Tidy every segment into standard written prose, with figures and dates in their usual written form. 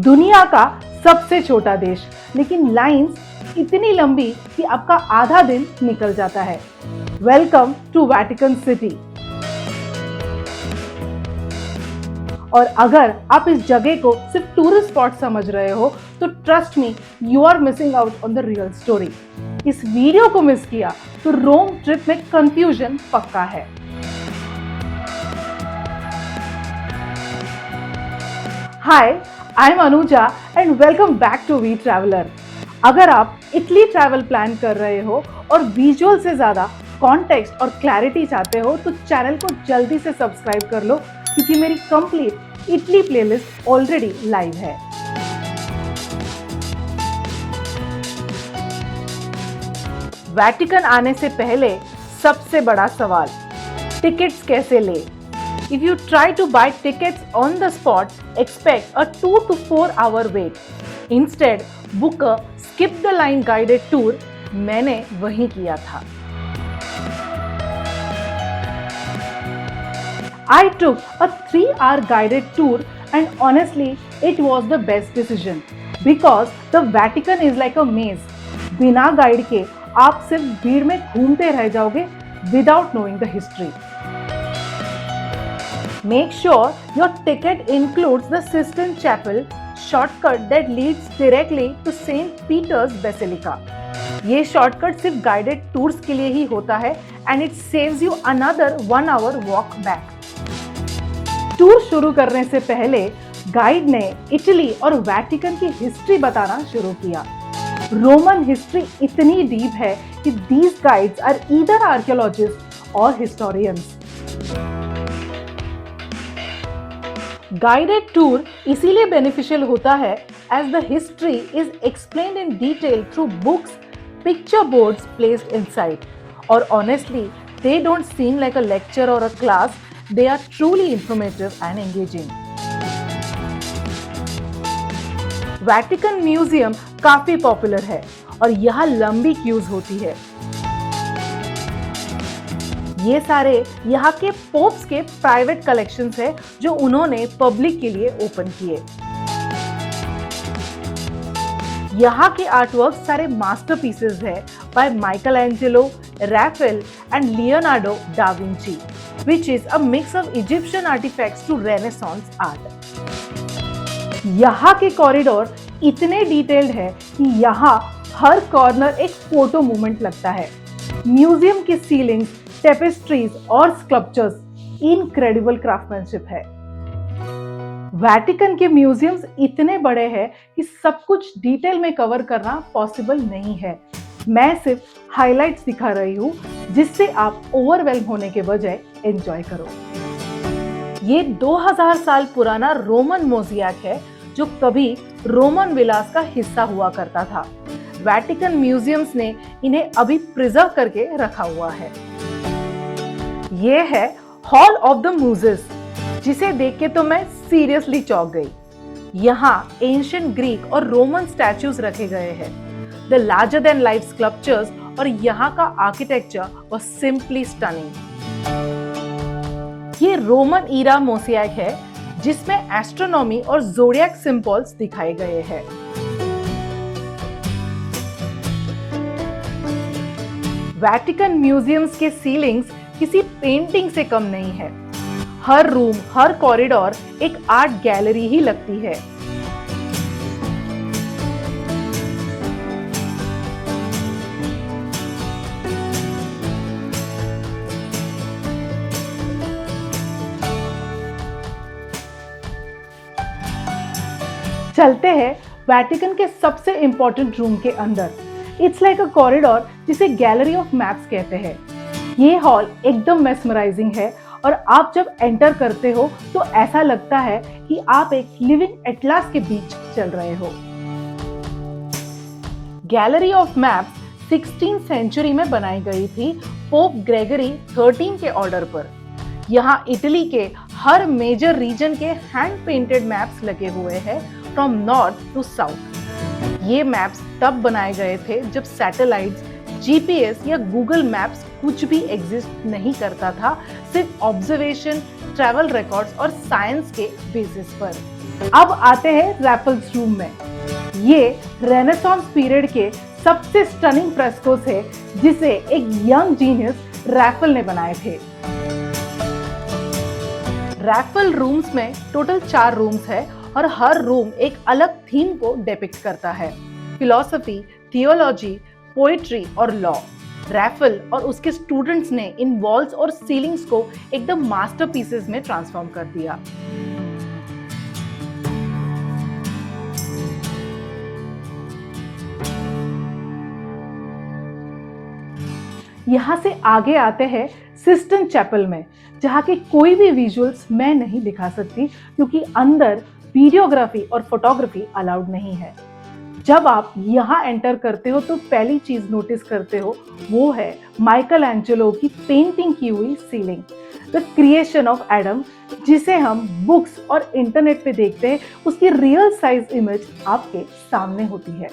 दुनिया का सबसे छोटा देश, लेकिन लाइंस इतनी लंबी कि आपका आधा दिन निकल जाता है। Welcome to Vatican City. और अगर आप इस जगह को सिर्फ टूरिस्ट स्पॉट समझ रहे हो तो trust me, you are missing out on the real story. इस वीडियो को मिस किया तो रोम ट्रिप में कंफ्यूजन पक्का है। Hi, I am Anuja and welcome back to we traveller. अगर आप इटली ट्रैवल प्लान कर रहे हो और विजुअल से ज्यादा कॉन्टेक्स्ट और क्लैरिटी चाहते हो तो चैनल को जल्दी से सब्सक्राइब कर लो, क्योंकि मेरी complete Italy playlist already live है। वेटिकन आने से पहले सबसे बड़ा सवाल, टिकट्स कैसे ले? If you try to buy tickets on the spot, expect a 2 to 4 hour wait. Instead, book a skip the line guided tour. मैंने वही किया था। I took a 3-hour guided tour and honestly, it was the best decision because the Vatican is like a maze. बिना guide के आप सिर्फ भीड़ में घूमते रह जाओगे without knowing the history. Make sure your ticket includes the Sistine Chapel shortcut that leads directly to St. Peter's Basilica. ये शॉर्टकट सिर्फ गाइडेड टूर्स के लिए ही होता है and it saves you another 1 hour walk back. Tour शुरू करने से पहले गाइड ने इटली और वेटिकन की हिस्ट्री बताना शुरू किया। रोमन हिस्ट्री इतनी डीप है कि these guides are either archaeologists or historians. Guided tour इसीलिए बेनिफिशियल होता है as the history is explained in detail through books, picture boards placed inside. और honestly, they don't seem like a lecture or a class. They are truly informative and engaging. Vatican museum काफी popular है और यहाँ लंबी cues होती है। ये सारे यहाँ के पोप्स के प्राइवेट कलेक्शंस है जो उन्होंने पब्लिक के लिए ओपन किए। यहाँ के आर्टवर्क सारे मास्टरपीसेस है by Michelangelo, Raphael and Leonardo da Vinci, which is a mix of Egyptian artifacts to Renaissance art. यहाँ के कॉरिडोर इतने डिटेल्ड है कि यहाँ हर कॉर्नर एक फोटो मूवमेंट लगता है। म्यूजियम की सीलिंग्स, टेपेस्ट्रीज और स्कल्पचर्स इनक्रेडिबल क्राफ्टमैनशिप है। वेटिकन के म्यूजियम्स इतने बड़े हैं कि सब कुछ डिटेल में कवर करना पॉसिबल नहीं है। मैं सिर्फ हाइलाइट्स दिखा रही हूँ जिससे आप ओवरवेल्म होने के बजाय एंजॉय करो। ये 2000 साल पुराना रोमन मोज़ेक है जो कभी रोमन विलास का हिस्सा हुआ करता था। वेटिकन म्यूजियम्स ने इन्हें अभी प्रिजर्व करके रखा हुआ है। ये है हॉल ऑफ द म्यूजेस, जिसे देख के तो मैं सीरियसली चौंक गई। यहाँ एंशिएंट ग्रीक और रोमन स्टैच्यूज रखे गए हैं। The larger than life sculptures और यहाँ का आर्किटेक्चर वाज सिंपली स्टनिंग। ये रोमन ईरा मोज़ेक है जिसमें एस्ट्रोनॉमी और ज़ोडिएक सिंबल्स दिखाए गए हैं। वेटिकन म्यूजियम्स के सीलिंग्स किसी पेंटिंग से कम नहीं है। हर रूम, हर कॉरिडोर एक आर्ट गैलरी ही लगती है। चलते हैं वेटिकन के सबसे इंपॉर्टेंट रूम के अंदर। इट्स लाइक अ कॉरिडोर जिसे गैलरी ऑफ मैप्स कहते हैं। ये हॉल एकदम मेस्मराइजिंग है और आप जब एंटर करते हो तो ऐसा लगता है कि आप एक लिविंग एटलास के बीच चल रहे हो। Gallery of maps 16th century में बनाई गई थी पोप ग्रेगरी 13 के ऑर्डर पर। यहाँ इटली के हर मेजर रीजन के हैंड पेंटेड मैप्स लगे हुए हैं फ्रॉम नॉर्थ टू साउथ। ये मैप्स तब बनाए गए थे जब सैटेलाइट्स, जीपीएस या गूगल मैप्स कुछ भी एग्जिस्ट नहीं करता था, सिर्फ ऑब्जर्वेशन, ट्रैवल रिकॉर्ड्स और साइंस के बेसिस पर। अब आते हैं रैफल्स रूम में। ये रेनेसांस पीरियड के सबसे स्टनिंग फ्रेस्कोस है जिसे एक यंग जीनियस रैफल ने बनाए थे। रैफल रूम्स में टोटल 4 रूम्स है और हर रूम एक अलग थीम को डिपिक्ट करता है। फिलॉसफी, थियोलॉजी, पोएट्री और लॉ। रैफल और उसके स्टूडेंट्स ने इन वॉल्स और सीलिंग्स को एकदम मास्टरपीसेस में ट्रांसफॉर्म कर दिया। यहाँ से आगे आते हैं सिस्टन चैपल में, जहाँ के कोई भी विजुअल्स मैं नहीं दिखा सकती क्योंकि अंदर वीडियोग्राफी और फोटोग्राफी अलाउड नहीं है। जब आप यहाँ एंटर करते हो तो पहली चीज नोटिस करते हो वो है माइकल एंजेलो की पेंटिंग की हुई ceiling, the creation of Adam, जिसे हम बुक्स और इंटरनेट पे देखते हैं। उसकी रियल साइज इमेज आपके सामने होती है।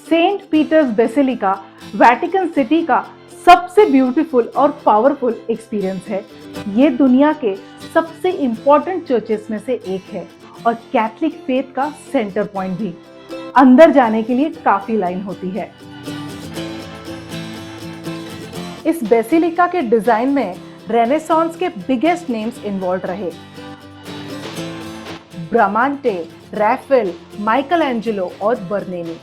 Saint Peter's Basilica Vatican City का सबसे ब्यूटीफुल और पावरफुल एक्सपीरियंस है। ये दुनिया के सबसे इंपॉर्टेंट चर्चेस में से एक है और कैथलिक फेथ का सेंटर पॉइंट भी। अंदर जाने के लिए काफी लाइन होती है। इस बेसिलिका के डिजाइन में रेनेसांस के बिगेस्ट नेम्स इन्वॉल्व रहे। ब्रामांटे, रैफेल, माइकल एंजेलो और बर्नेनी।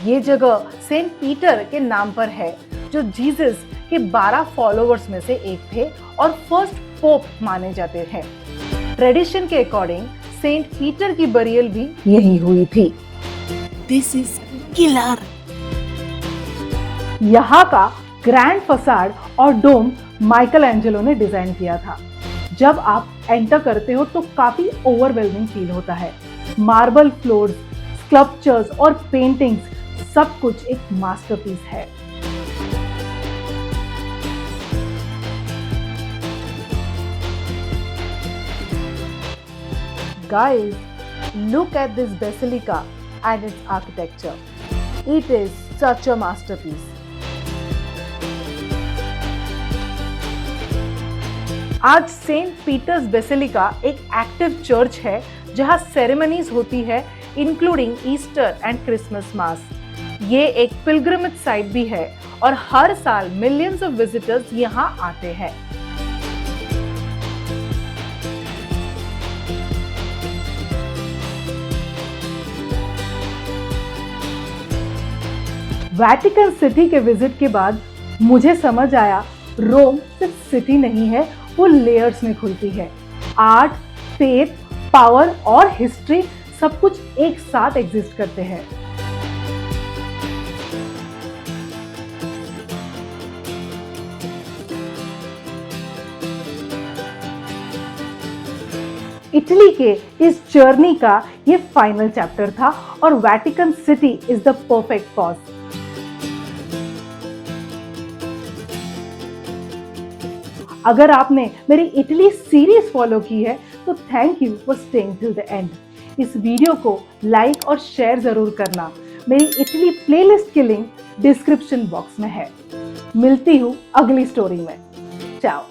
ये जगह सेंट पीटर के नाम पर है, जो जीसस के 12 फॉलोअर्स में से एक थे और फर्स्ट पोप माने जाते हैं। ट्रेडिशन के अकॉर्डिंग सेंट पीटर की बरियल भी यही हुई थी। This is killer. यहाँ का ग्रैंड फसाड और डोम माइकल एंजेलो ने डिजाइन किया था। जब आप एंटर करते हो तो काफी ओवरवेलमिंग फील होता है। मार्बल फ्लोर्स, स्कल्पचर्स और पेंटिंग्स, सब कुछ एक मास्टरपीस है। Guys, look at this basilica and its architecture. It is such a masterpiece. आज सेंट पीटर्स बेसिलिका एक एक्टिव चर्च है जहां सेरेमनीज होती है, इंक्लूडिंग ईस्टर एंड क्रिसमस मास। ये एक पिलग्रिमेज साइट भी है और हर साल मिलियंस ऑफ विजिटर्स यहाँ आते हैं। वेटिकन सिटी के विजिट के बाद मुझे समझ आया रोम सिर्फ सिटी नहीं है, वो लेयर्स में खुलती है। आर्ट, फेथ, पावर और हिस्ट्री सब कुछ एक साथ एग्जिस्ट करते हैं। इटली के इस जर्नी का ये फाइनल चैप्टर था और Vatican city is the perfect pause. अगर आपने मेरी इटली सीरीज फॉलो की है तो thank you for staying till the end. इस वीडियो को लाइक और शेयर जरूर करना। मेरी इटली प्लेलिस्ट की लिंक डिस्क्रिप्शन बॉक्स में है। मिलती हूँ अगली स्टोरी में। चाओ।